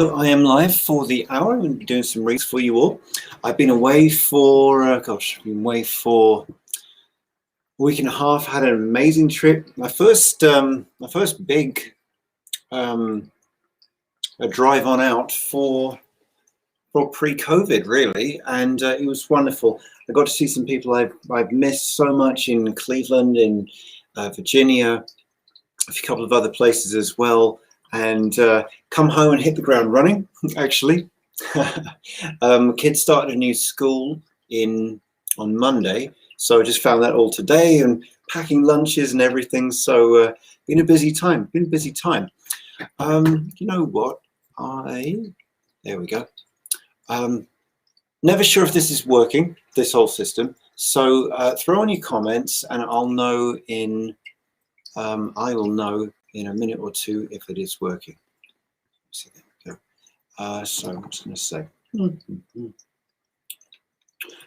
I am live for the hour. I'm going to be doing some reads for you all. I've been away for, a week and a half. Had an amazing trip. My first big drive on out for pre-COVID, really, and it was wonderful. I got to see some people I've missed so much in Cleveland, in Virginia, a couple of other places as well. And come home and hit the ground running, actually. Kids started a new school on Monday, so I just found that all today and packing lunches and everything. So been a busy time. You know what? There we go. Never sure if this is working, this whole system. So throw in your comments, and I'll know I will know in a minute or two if it is working. So there we go. So I'm just going to say.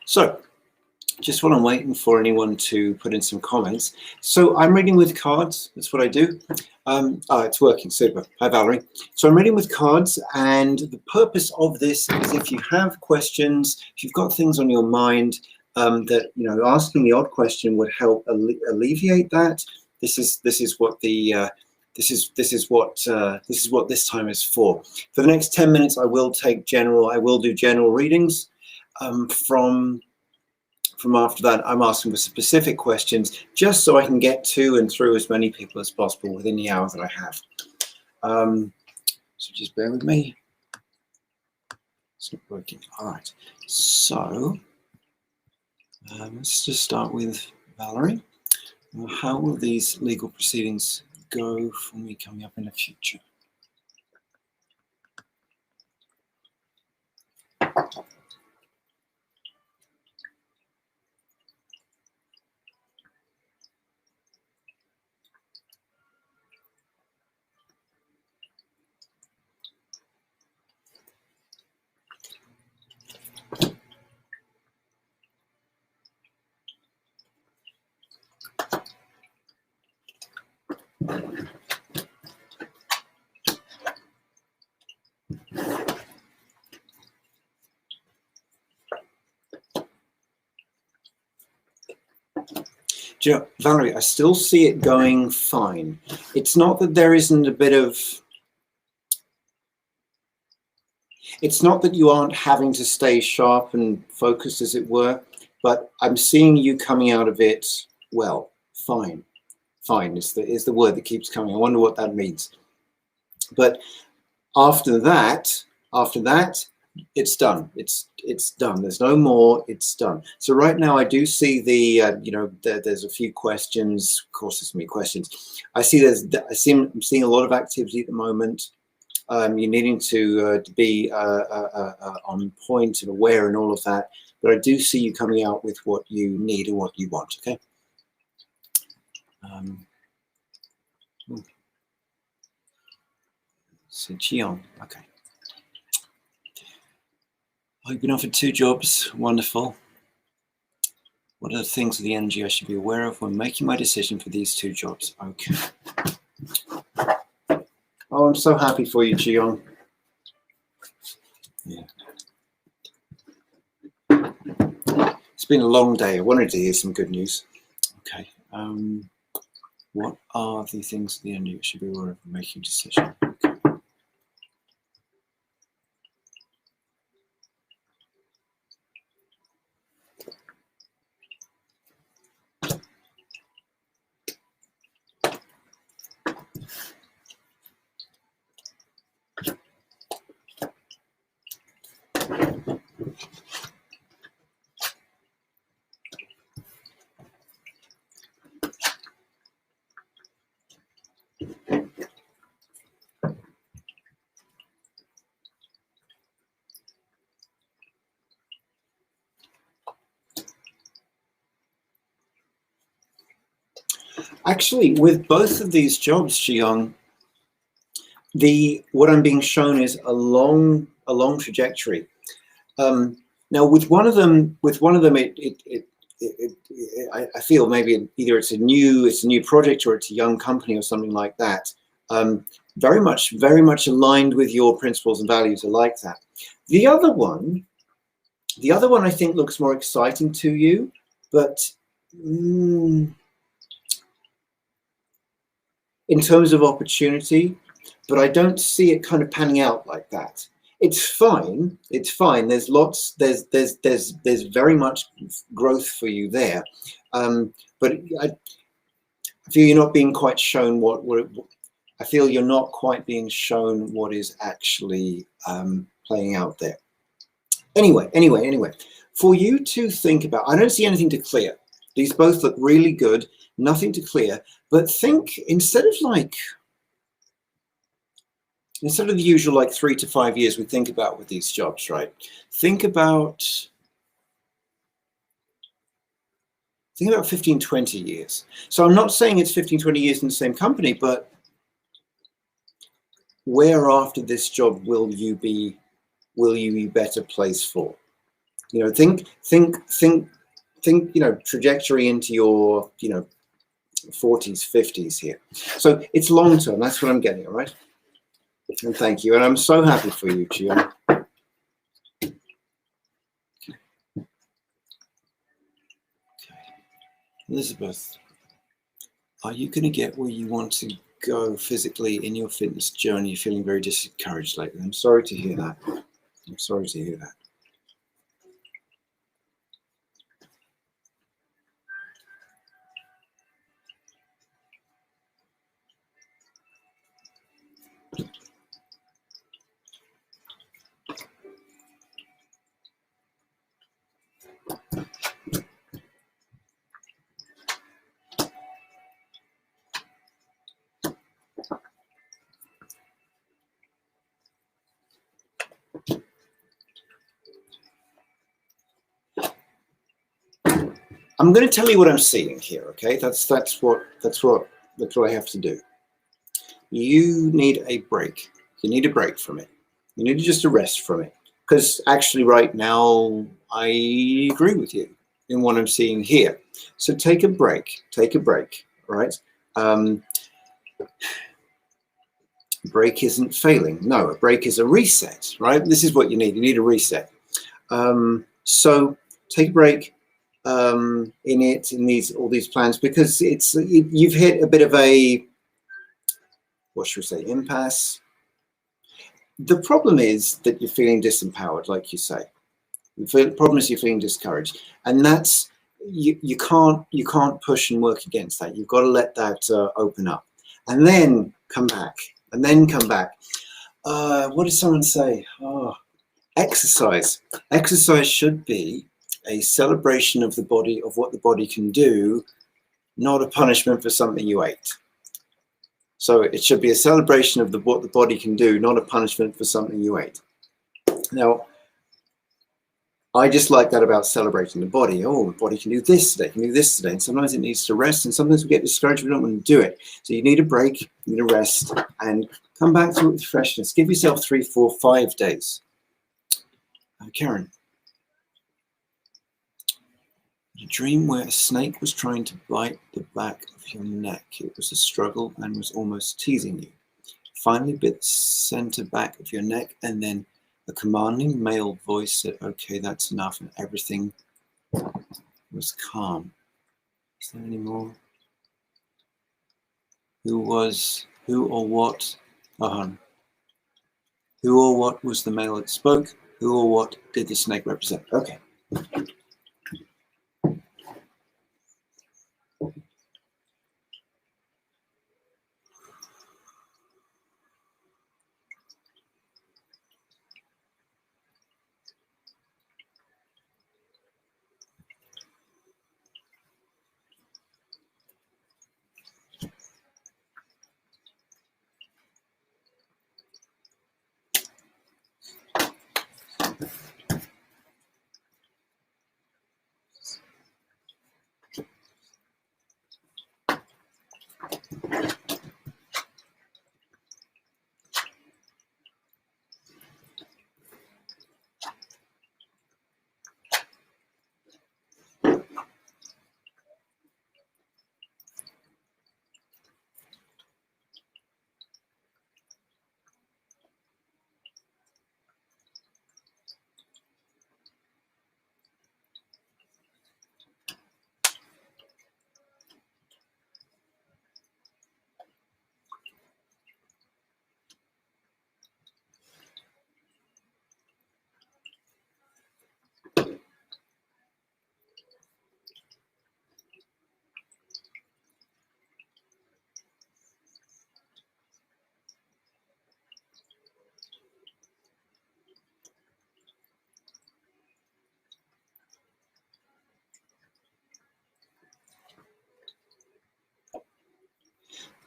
So just while I'm waiting for anyone to put in some comments. So I'm reading with cards. That's what I do. It's working. Super. Hi, Valerie. So I'm reading with cards, and the purpose of this is if you have questions, if you've got things on your mind that, you know, asking the odd question would help alleviate that. This is what this time is for. For the next 10 minutes, I will do general readings. From after that, I'm asking for specific questions just so I can get to and through as many people as possible within the hour that I have. So just bear with me. It's not working. All right. So let's just start with Valerie. How will these legal proceedings go for me coming up in the future? Valerie, I still see it going fine. It's not that there isn't a bit of... It's not that you aren't having to stay sharp and focused, as it were, but I'm seeing you coming out of it well. Fine. Fine is the word that keeps coming. I wonder what that means. But after that, it's done. It's done. There's no more. It's done. So right now, I do see there's a few questions. Of course, there's many questions. I'm seeing a lot of activity at the moment. You're needing to be on point and aware and all of that. But I do see you coming out with what you need and what you want. Okay. So Jian. Okay. I've been offered 2 jobs. Wonderful. What are the things of the energy I should be aware of when making my decision for these 2 jobs? Okay. Oh, I'm so happy for you, Jion. Yeah. It's been a long day. I wanted to hear some good news. Okay. What are the things of the energy I should be aware of when making a decision? Okay. Actually, with both of these jobs, Jiyoung, what I'm being shown is a long trajectory. Now, with one of them, I feel maybe either it's a new project or it's a young company or something like that. Very much aligned with your principles and values. I like that. The other one I think looks more exciting to you, but in terms of opportunity, but I don't see it kind of panning out like that. It's fine. It's fine. There's very much growth for you there, but I feel you're not being quite shown I feel you're not quite being shown what is actually playing out there. Anyway, for you to think about, I don't see anything to clear. These both look really good, nothing to clear, but think instead of the usual like 3 to 5 years we think about with these jobs, right? Think about 15, 20 years. So I'm not saying it's 15, 20 years in the same company, but where after this job will you be better placed for? You know, think, you know, trajectory into your, you know, 40s, 50s here. So it's long term. That's what I'm getting, all right? And thank you. And I'm so happy for you, Chion. Okay. Elizabeth, are you going to get where you want to go physically in your fitness journey? You're feeling very discouraged lately. I'm sorry to hear that. I'm sorry to hear that. I'm going to tell you what I'm seeing here, okay? That's what I have to do. You need a break. You need a break from it. You need just a rest from it. Because actually right now, I agree with you in what I'm seeing here. So take a break, all right? Break isn't failing. No, a break is a reset, right? This is what you need. You need a reset. So take a break in all these plans, because you've hit a bit of a, what should we say, impasse. The problem is that you're feeling disempowered, like you say. The problem is you're feeling discouraged, and that's you can't push and work against that. You've got to let that open up, and then come back, what did someone say? Oh, exercise. Exercise should be a celebration of the body, of what the body can do, not a punishment for something you ate. So it should be a celebration of what the body can do, not a punishment for something you ate. Now, I just like that about celebrating the body. Oh, the body can do this today, and sometimes it needs to rest, and sometimes we get discouraged, we don't want to do it. So you need a break, you need a rest, and come back to it with freshness. Give yourself 3, 4, 5 days. Karen. A dream where a snake was trying to bite the back of your neck. It was a struggle and was almost teasing you. Finally bit the center back of your neck, and then a commanding male voice said, okay, that's enough, and everything was calm. Is there any more? Who or what was the male that spoke? Who or what did the snake represent? Okay.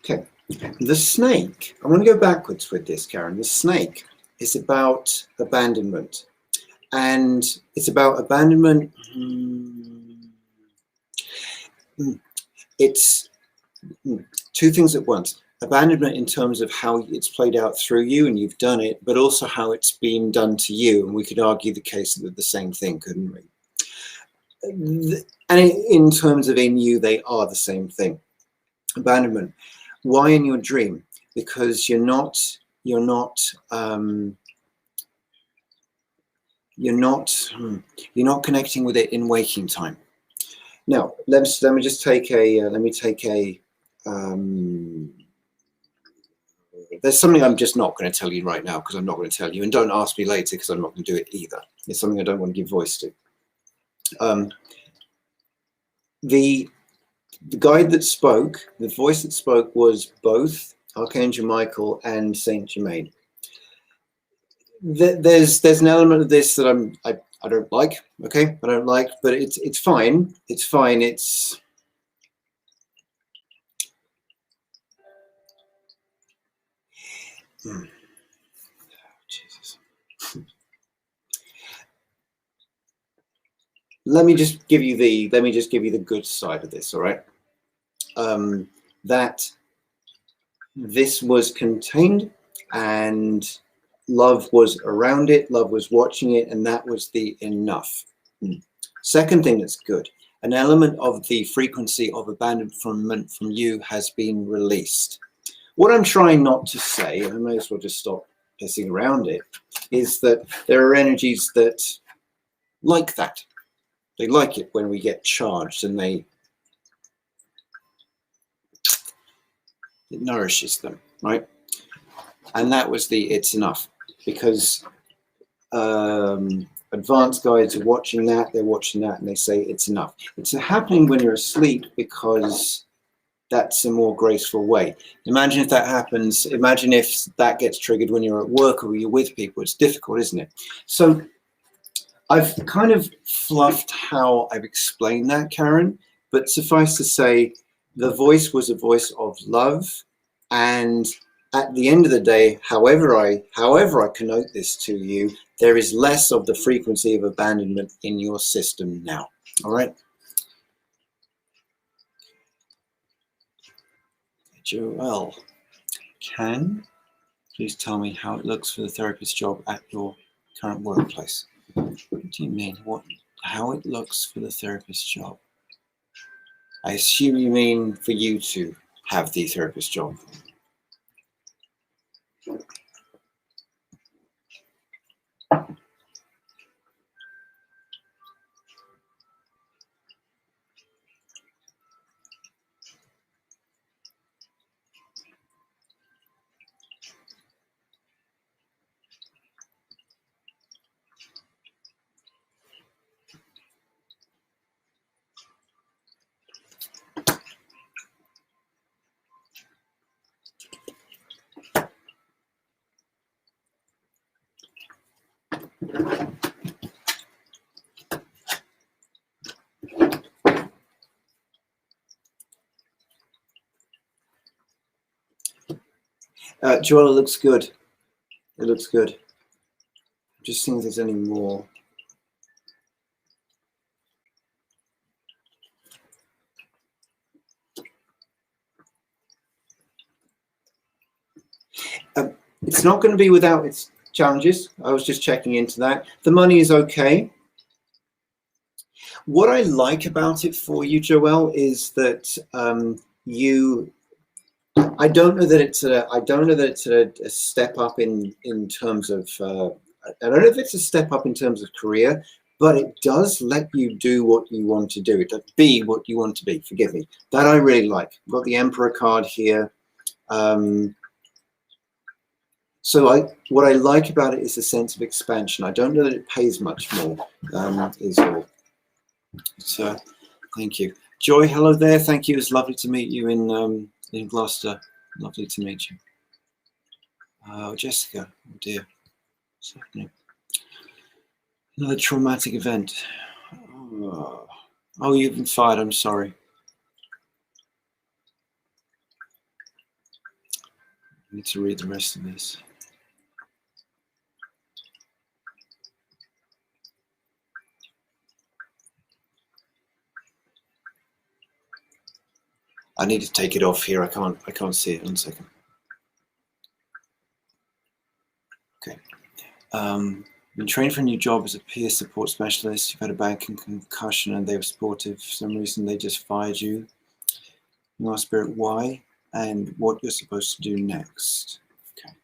Okay, the snake. I want to go backwards with this, Karen. The snake is about abandonment, and it's about abandonment. It's two things at once. Abandonment in terms of how it's played out through you and you've done it, but also how it's been done to you. And we could argue the case that they're the same thing, couldn't we? And in terms of in you, they are the same thing. Abandonment. Why in your dream? Because you're not connecting with it in waking time. Now, let me just take a there's something I'm just not going to tell you right now because I'm not going to tell you, and don't ask me later because I'm not going to do it either. It's something I don't want to give voice to. The guide that spoke, the voice that spoke was both Archangel Michael and Saint Germain. There's an element of this that I don't like. Okay, I don't like, but it's fine. It's fine. It's Jesus. Let me just give you the good side of this. All right, that this was contained and love was around it, love was watching it, and that was the enough. Second thing that's good, an element of the frequency of abandonment from you has been released. What I'm trying not to say, and I may as well just stop pissing around it, is that there are energies that like that. They like it when we get charged, and it nourishes them, right? And that was the it's enough, because advanced guides are watching that, they're watching that, and they say it's enough. It's happening when you're asleep because that's a more graceful way. Imagine if that happens, imagine if that gets triggered when you're at work or you're with people. It's difficult, isn't it? So I've kind of fluffed how I've explained that, Karen, but suffice to say, the voice was a voice of love, and at the end of the day, however I connote this to you, there is less of the frequency of abandonment in your system now. All right. Joelle, please tell me how it looks for the therapist job at your current workplace. What do you mean? How it looks for the therapist job? I assume you mean for you to have the therapist job. Joel, it looks good. It looks good. I'm just seeing if there's any more. It's not going to be without its challenges. I was just checking into that. The money is okay. What I like about it for you, Joelle, is that I don't know that it's a step up in terms of I don't know if it's a step up in terms of career, but it does let you do what you want to do. It does be what you want to be. Forgive me. That I really like. I've got the Emperor card here. So what I like about it is a sense of expansion. I don't know that it pays much more, is all. So thank you. Joy, hello there. Thank you. It's lovely to meet you in Gloucester. Lovely to meet you. Jessica, oh dear. What's happening? Another traumatic event. Oh, you've been fired. I'm sorry. need to read the rest of this. I need to take it off here. I can't see it. 1 second. Okay. Been trained for a new job as a peer support specialist. You've had a bad concussion and they were supportive. For some reason, they just fired you. You ask Spirit why and what you're supposed to do next. Okay.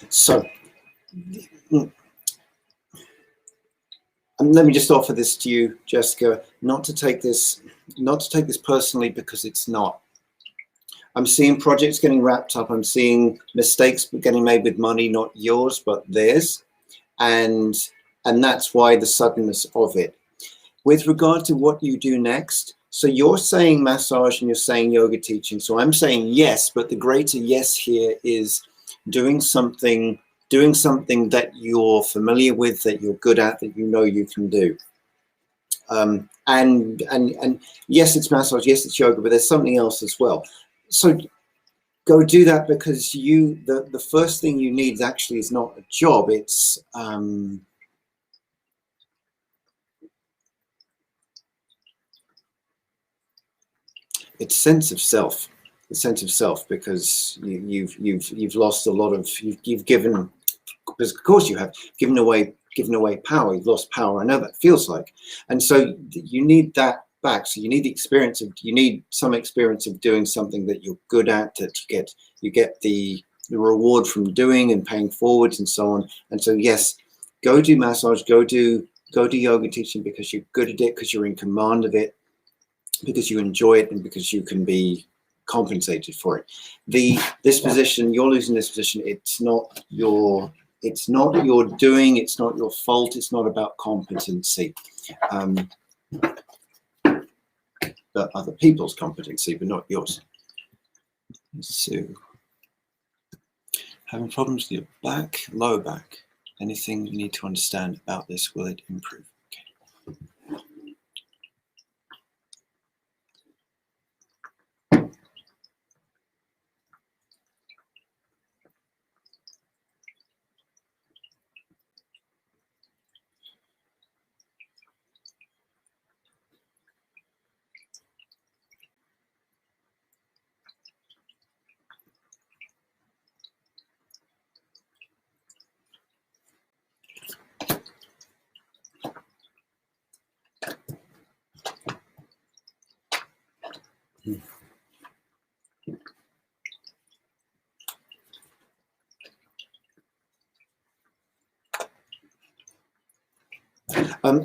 So, let me just offer this to you, Jessica, not to take this personally, because it's not. I'm seeing projects getting wrapped up. I'm seeing mistakes getting made with money, not yours, but theirs. And that's why the suddenness of it. With regard to what you do next, so you're saying massage and you're saying yoga teaching. So I'm saying yes, but the greater yes here is doing something that you're familiar with, that you're good at, that you know you can do. And yes, it's massage, yes, it's yoga, but there's something else as well. So go do that, because the first thing you need actually is not a job. It's sense of self. The sense of self, because you've lost a lot of, you've given, because of course you have given away power. You've lost power. I know that feels like, and so you need that back. So you need some experience of doing something that you're good at, that you get the reward from doing and paying forwards and so on. And so yes, go do massage, go do yoga teaching, because you're good at it, because you're in command of it, because you enjoy it, and because you can be compensated for it. This position, you're losing this position. It's not your doing. It's not your fault. It's not about competency, but other people's competency, but not yours. So, having problems with your back, lower back. Anything you need to understand about this? Will it improve?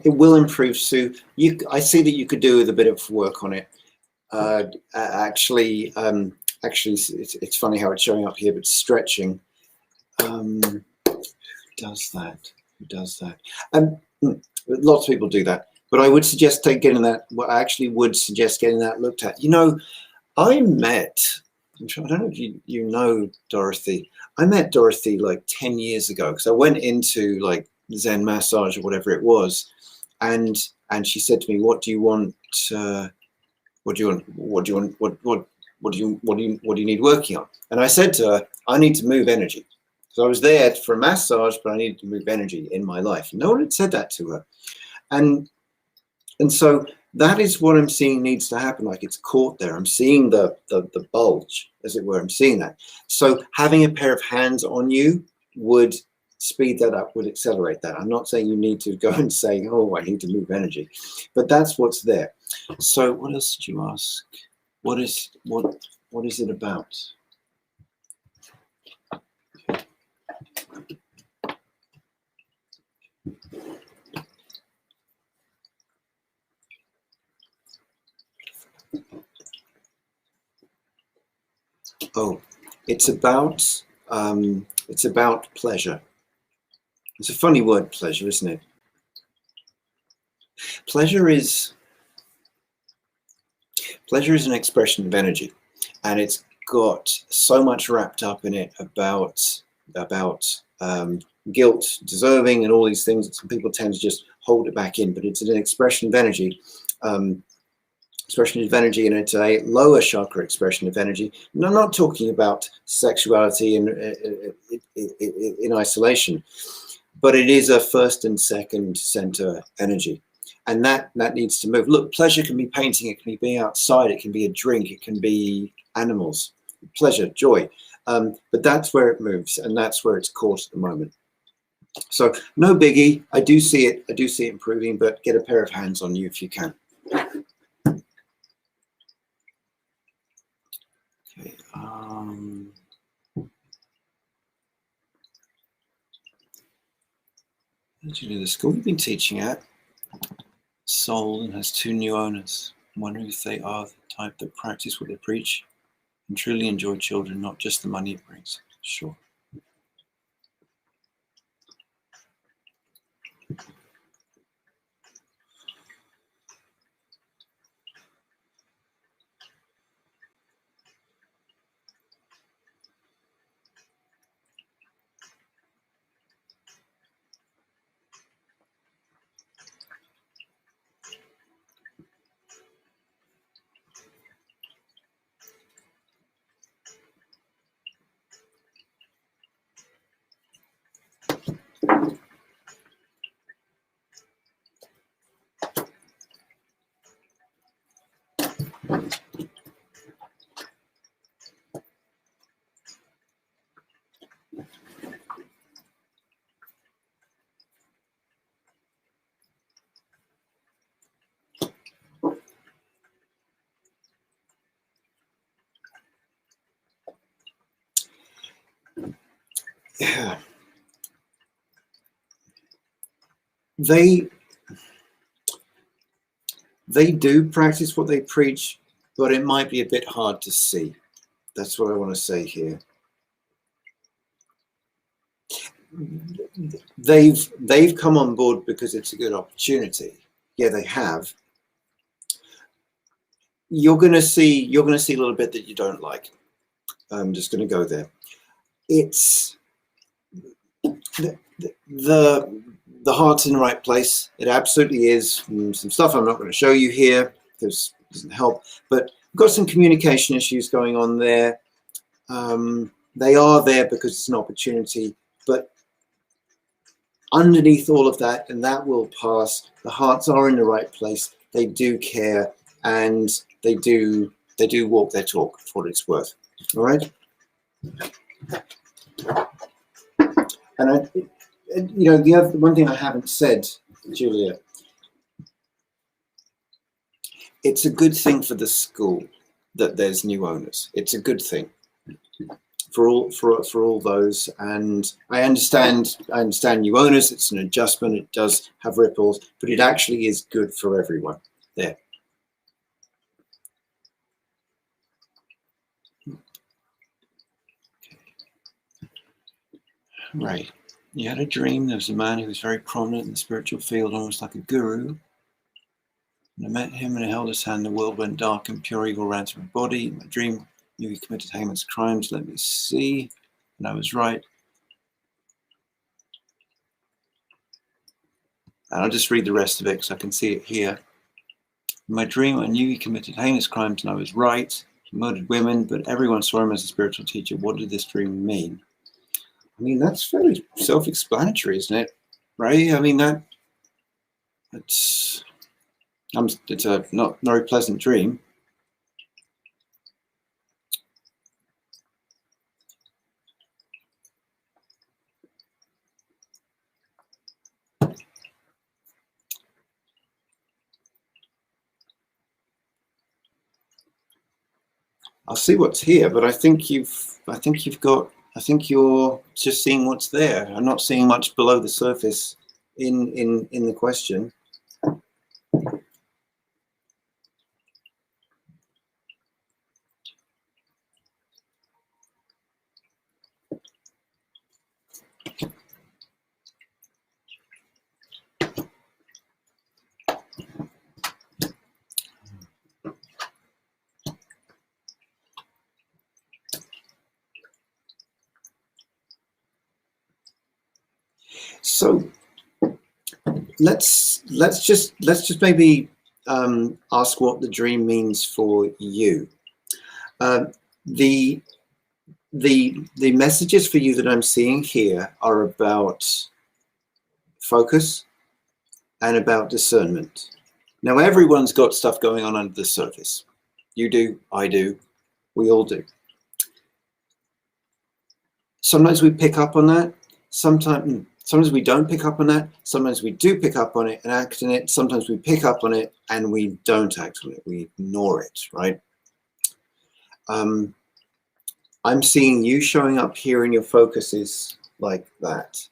It will improve, Sue. I see that you could do with a bit of work on it. Actually, it's funny how it's showing up here, but stretching. Who does that? Lots of people do that, but I would suggest getting that. Well, I actually would suggest getting that looked at. You know, I met I don't know if you know Dorothy. I met Dorothy like 10 years ago because I went into like Zen massage or whatever it was, and she said to me, "What do you want? What do you want? What do you want? What do you need working on?" And I said to her, "I need to move energy." So I was there for a massage, but I needed to move energy in my life. No one had said that to her, and so that is what I'm seeing needs to happen. Like it's caught there. I'm seeing the bulge, as it were. I'm seeing that. So having a pair of hands on you would speed that up, would accelerate that. I'm not saying you need to go and say, "Oh, I need to move energy," but that's what's there. So what else did you ask? What is it about? Oh, it's about pleasure. It's a funny word, pleasure, isn't it? Pleasure is an expression of energy, and it's got so much wrapped up in it about guilt, deserving, and all these things that some people tend to just hold it back in. But it's an expression of energy. And it's a lower chakra expression of energy. And I'm not talking about sexuality in isolation, but it is a first and second center energy, and that needs to move. Look, pleasure can be painting, it can be being outside, it can be a drink, it can be animals. Pleasure, joy, but that's where it moves, and that's where it's caught at the moment. So no biggie. I do see it improving, but get a pair of hands on you if you can. Okay. What did you do? The school you've been teaching at sold and has 2 new owners. I'm wondering if they are the type that practice what they preach and truly enjoy children, not just the money it brings. Sure. Yeah. They do practice what they preach, but it might be a bit hard to see. That's what I want to say here. They've come on board because it's a good opportunity. Yeah, they have. You're going to see a little bit that you don't like. I'm just going to go there. It's the heart's in the right place. It absolutely is. Some stuff I'm not going to show you here because it doesn't help. But we've got some communication issues going on there. They are there because it's an opportunity, but underneath all of that, and that will pass, the hearts are in the right place. They do care, and they do walk their talk for what it's worth. All right. And the other one thing I haven't said, Julia, it's a good thing for the school that there's new owners. It's a good thing for all those. And I understand new owners. It's an adjustment. It does have ripples, but it actually is good for everyone there. Right. You had a dream. There was a man who was very prominent in the spiritual field, almost like a guru. And I met him and I held his hand. The world went dark and pure evil ran through my body. In my dream, knew he committed heinous crimes. Let me see. And I was right. And I'll just read the rest of it because I can see it here. In my dream, I knew he committed heinous crimes and I was right. He murdered women, but everyone saw him as a spiritual teacher. What did this dream mean? I mean, that's very self-explanatory, isn't it? Right? I mean, it's a not very pleasant dream. I'll see what's here, but I think you're just seeing what's there. I'm not seeing much below the surface in the question. So let's just maybe ask what the dream means for you. The messages for you that I'm seeing here are about focus and about discernment. Now, everyone's got stuff going on under the surface. You do, I do, we all do. Sometimes we pick up on that. Sometimes we don't pick up on that. Sometimes we do pick up on it and act on it. Sometimes we pick up on it and we don't act on it. We ignore it, right? I'm seeing you showing up here in your focuses like that.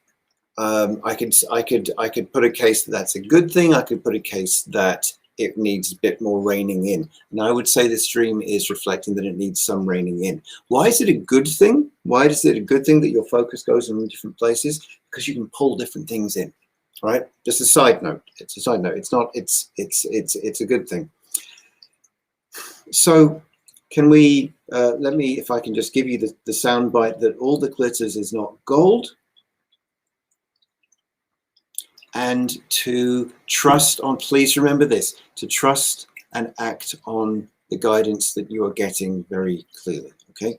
I could put a case that that's a good thing. I could put a case that it needs a bit more reining in. And I would say this dream is reflecting that it needs some reining in. Why is it a good thing? Why is it a good thing that your focus goes in different places? Because you can pull different things in, right? Just a side note. It's a side note. It's not, it's a good thing. So can we, if I can just give you the sound bite that all that glitters is not gold. And to trust on, please remember this, to trust and act on the guidance that you are getting very clearly, okay?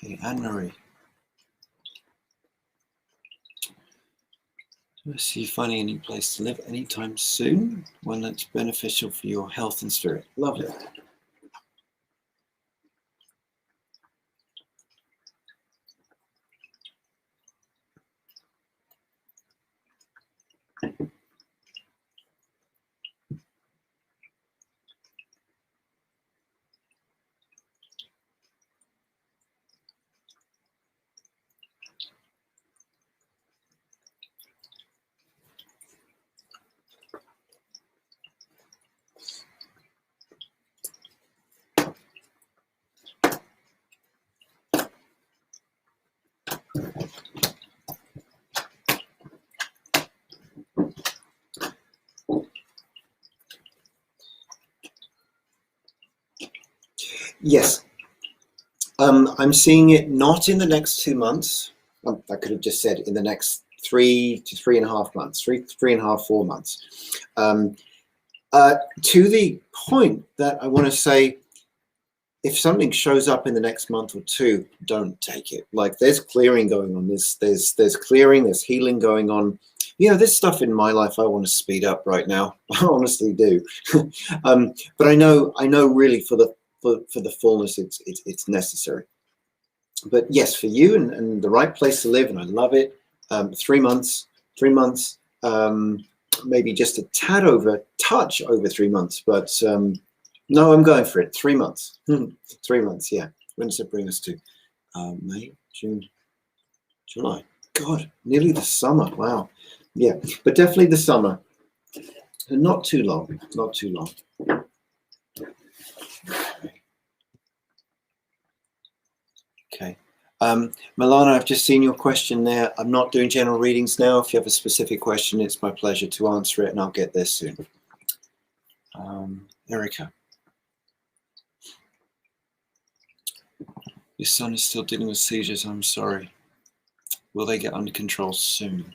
Okay, Anne-Marie. Do I see finding a new place to live anytime soon? One that's beneficial for your health and spirit. Lovely. Yes, I'm seeing it not in the next 2 months. I could have just said in the next 3 to 3.5 months, 3.5, 4 months. To the point that I want to say, if something shows up in the next month or two, don't take it. Like, there's clearing going on. There's clearing, there's healing going on. You know, there's stuff in my life I want to speed up right now. I honestly do. But I know really for the fullness, it's necessary. But yes, for you and the right place to live, and I love it. 3 months, maybe just a touch over 3 months, but no, I'm going for it. 3 months. 3 months, yeah. When does it bring us to? May, June, July. God, nearly the summer. Wow. Yeah, but definitely the summer. And not too long. Not too long. Okay. Milana, I've just seen your question there. I'm not doing general readings now. If you have a specific question, it's my pleasure to answer it, and I'll get there soon. Erica. Your son is still dealing with seizures. I'm sorry. Will they get under control soon?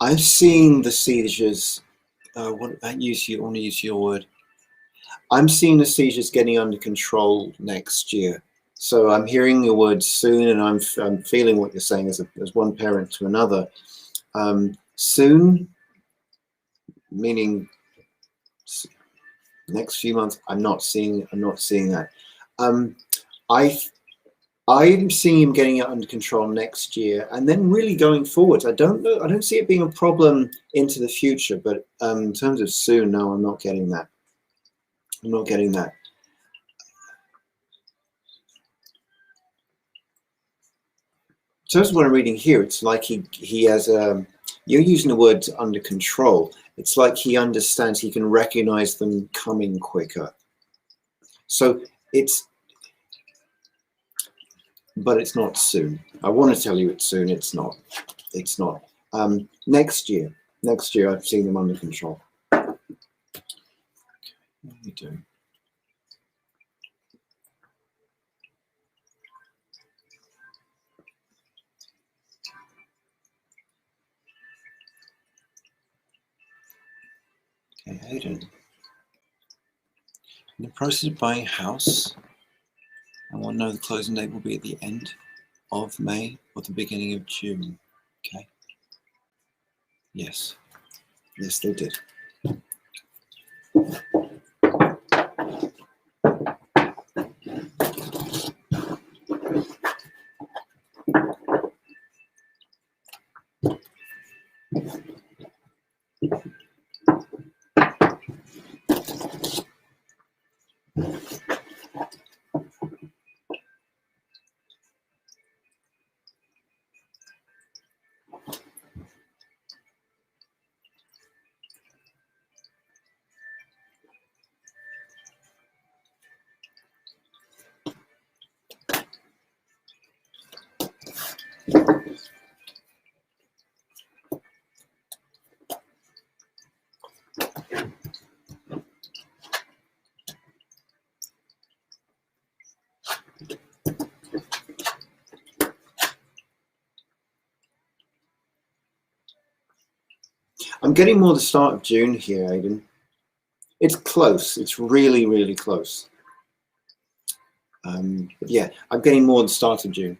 I've seen the seizures. I want to use your word. I'm seeing the seizures getting under control next year. So I'm hearing your words soon, and I'm feeling what you're saying as one parent to another. Soon, meaning next few months. I'm not seeing that. I'm seeing him getting it under control next year, and then really going forward. I don't see it being a problem into the future, but in terms of soon, no, I'm not getting that. I'm not getting that. In terms of what I'm reading here, it's like he has you're using the word under control. It's like he understands, he can recognize them coming quicker. So but it's not soon. I want to tell you it's soon. It's not. It's not. Next year I've seen them under control. What are we doing? Okay, Hayden. In the process of buying a house, I want to know the closing date will be at the end of May or the beginning of June. Okay. Yes. Yes, they did. I'm getting more the start of June here, Aiden. It's close. It's really, really close. Yeah, I'm getting more the start of June.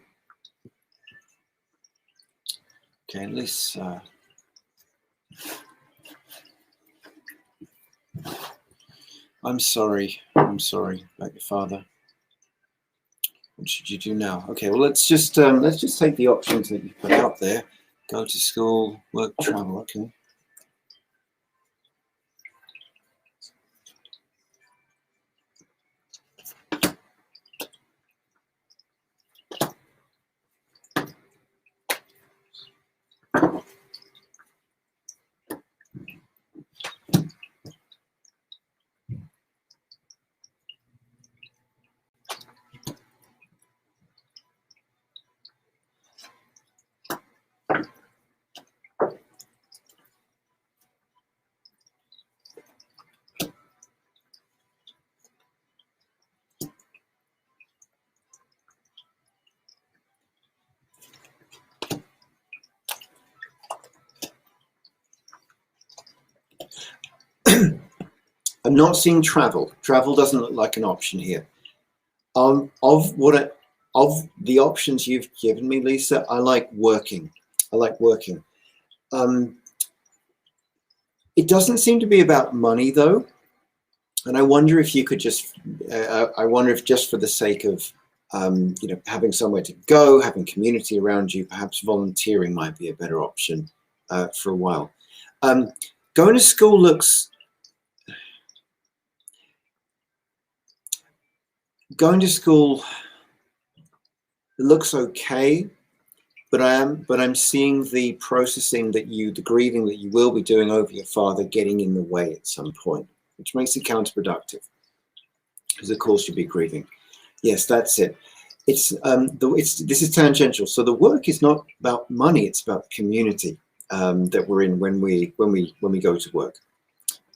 Okay, let's. I'm sorry about your father. What should you do now? Okay, well let's just take the options that you put out there. Go to school, work, travel. Okay. I'm not seeing travel. Travel doesn't look like an option here. Of what of the options you've given me, Lisa, I like working. I like working. It doesn't seem to be about money, though. And I wonder if you could just, I wonder if just for the sake of, you know, having somewhere to go, having community around you, perhaps volunteering might be a better option for a while. Going to school looks, going to school looks okay, but I'm seeing the processing that the grieving that you will be doing over your father getting in the way at some point, which makes it counterproductive. Because of course you'll be grieving. Yes, that's it. It's this is tangential. So the work is not about money; it's about the community that we're in when we go to work.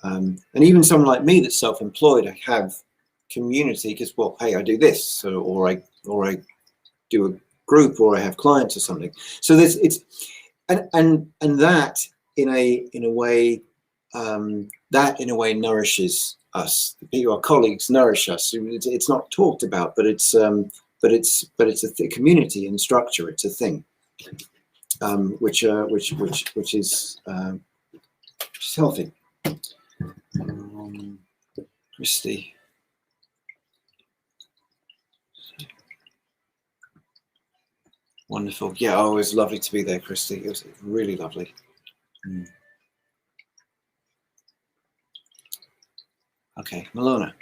And even someone like me that's self-employed, I have community because, well, hey, I do this, so, or I do a group, or I have clients or something. So there's and that in a way that in a way nourishes us. Our colleagues nourish us. It's not talked about, but it's a community and structure. It's a thing, which is healthy. Christy. Wonderful. Yeah, oh, it was lovely to be there, Christy. It was really lovely. Okay, Malona.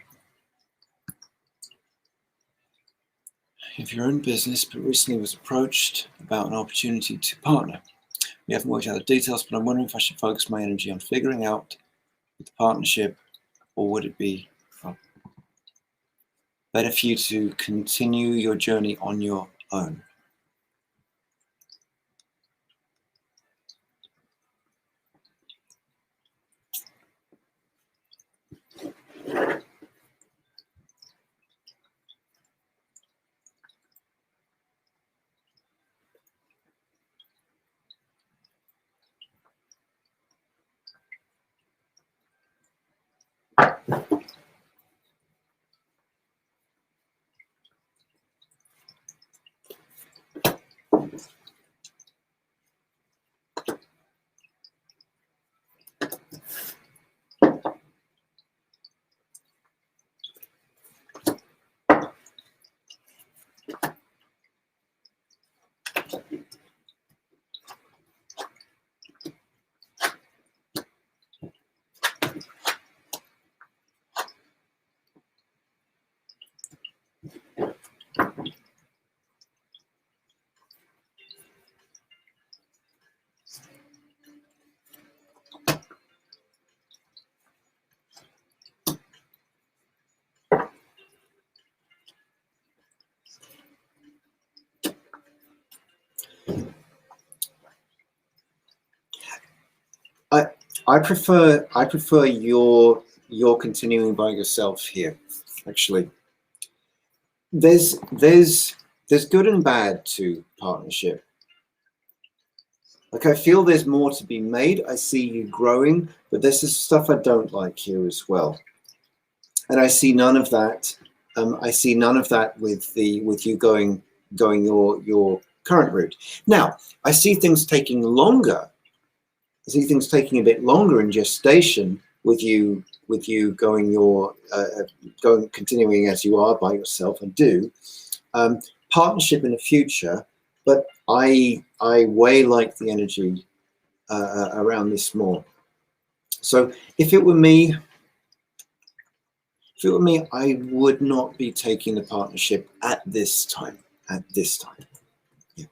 You have your own business, but recently was approached about an opportunity to partner. We haven't worked out the details, but I'm wondering if I should focus my energy on figuring out the partnership, or would it be better for you to continue your journey on your own? I prefer your continuing by yourself here. Actually, there's good and bad to partnership. Like, I feel there's more to be made. I see you growing, but there's this stuff I don't like here as well. And I see none of that. I see none of that with you going your current route. Now, I see things taking longer. I see things taking a bit longer in gestation with you going continuing as you are by yourself. I do partnership in the future, but I way like the energy around this more. So if it were me, I would not be taking the partnership at this time. Yeah.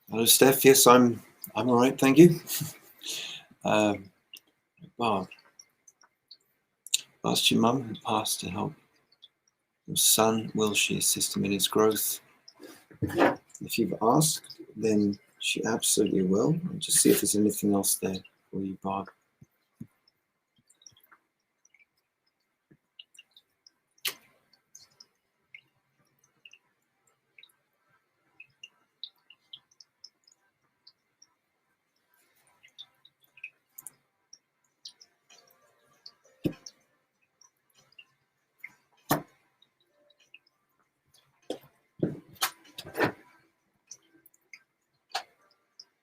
Hello, Steph. Yes, I'm all right, thank you. Barb, asked your mum who passed to help your son. Will she assist him in his growth? If you've asked, then she absolutely will. I'll just see if there's anything else there for you, Barb.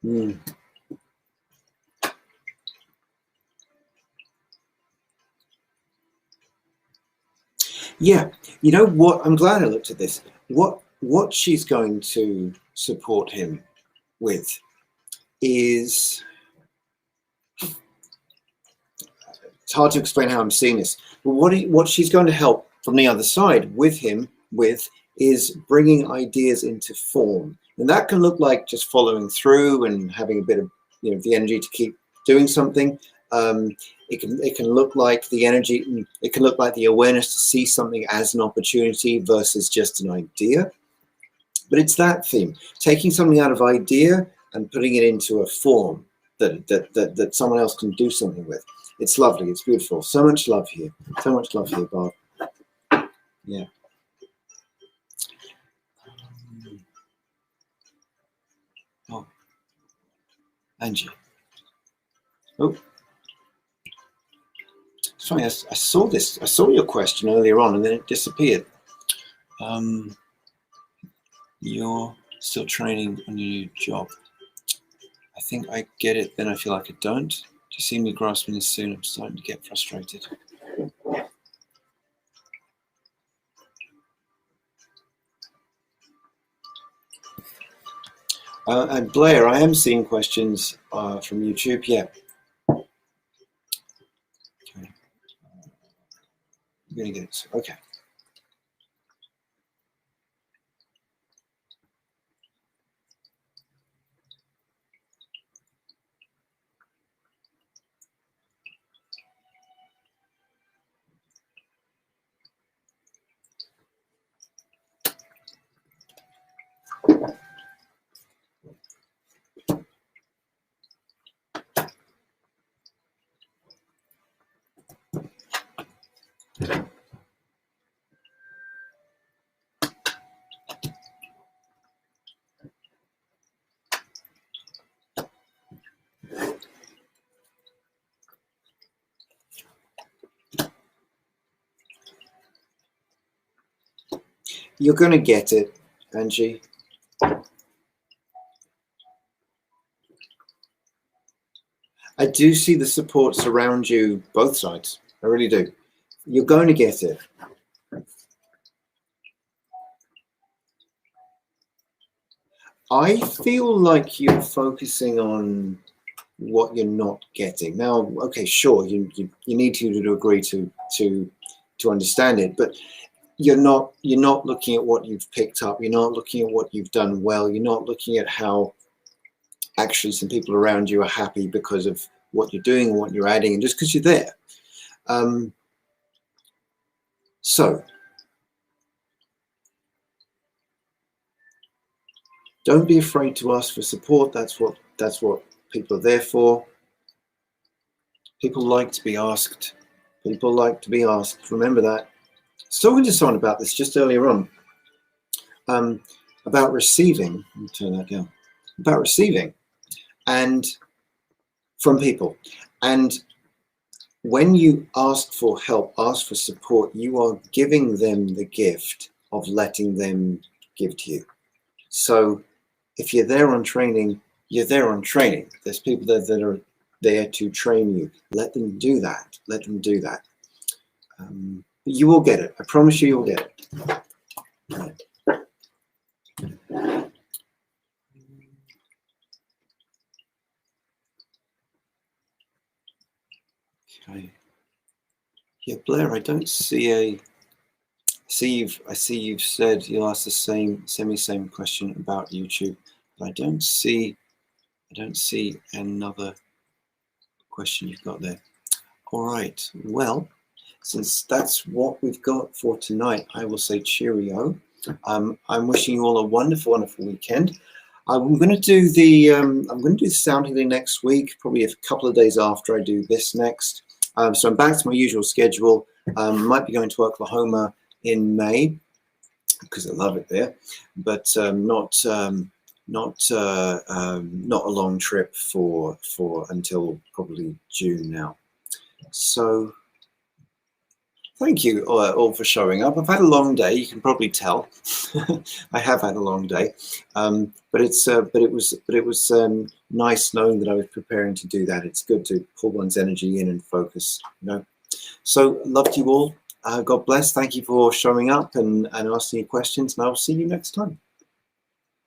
Mm. Yeah, you know what? I'm glad I looked at this. What she's going to support him with is, it's hard to explain how I'm seeing this, but what she's going to help from the other side with him with is bringing ideas into form, and that can look like just following through and having a bit of, you know, the energy to keep doing something. It can look like the energy. It can look like the awareness to see something as an opportunity versus just an idea. But it's that theme, taking something out of idea and putting it into a form that someone else can do something with. It's lovely. It's beautiful. So much love here. So much love here, Bob. Yeah. Oh, Angie. Oh, it's funny. I saw this. I saw your question earlier on, and then it disappeared. You're still training on your new job. I think I get it. Then I feel like I don't. Do you see me grasping this soon? I'm starting to get frustrated. And Blair, I am seeing questions from YouTube. Yeah. Okay. I'm gonna get it. Okay. You're gonna get it, Angie. I do see the supports around you, both sides. I really do. You're going to get it. I feel like you're focusing on what you're not getting. Now, okay, sure, you need to agree to understand it, but you're not looking at what you've picked up. You're not looking at what you've done well. You're not looking at how actually some people around you are happy because of what you're doing and what you're adding, and just because you're there. So don't be afraid to ask for support. That's what people are there for. People like to be asked. People like to be asked. Remember that. I was talking to someone about this just earlier on. About receiving. Let me turn that down. About receiving, and from people. And when you ask for help, ask for support, you are giving them the gift of letting them give to you. So if you're there on training, you're there on training. There's people that are there to train you. Let them do that. Let them do that. You will get it. I promise you, you'll get it. Okay. Yeah, Blair, I don't see a. I see you've said you'll ask the same question about YouTube, but I don't see another question you've got there. All right. Well, since that's what we've got for tonight, I will say cheerio. I'm wishing you all a wonderful, wonderful weekend. I'm going to do the sound healing next week, probably a couple of days after I do this next. So I'm back to my usual schedule. Might be going to Oklahoma in May because I love it there, but not a long trip for until probably June now. So Thank you all for showing up. I've had a long day. You can probably tell. I have had a long day, but it was nice knowing that I was preparing to do that. It's good to pull one's energy in and focus. You know. So love to you all. God bless. Thank you for showing up and asking your questions. And I'll see you next time.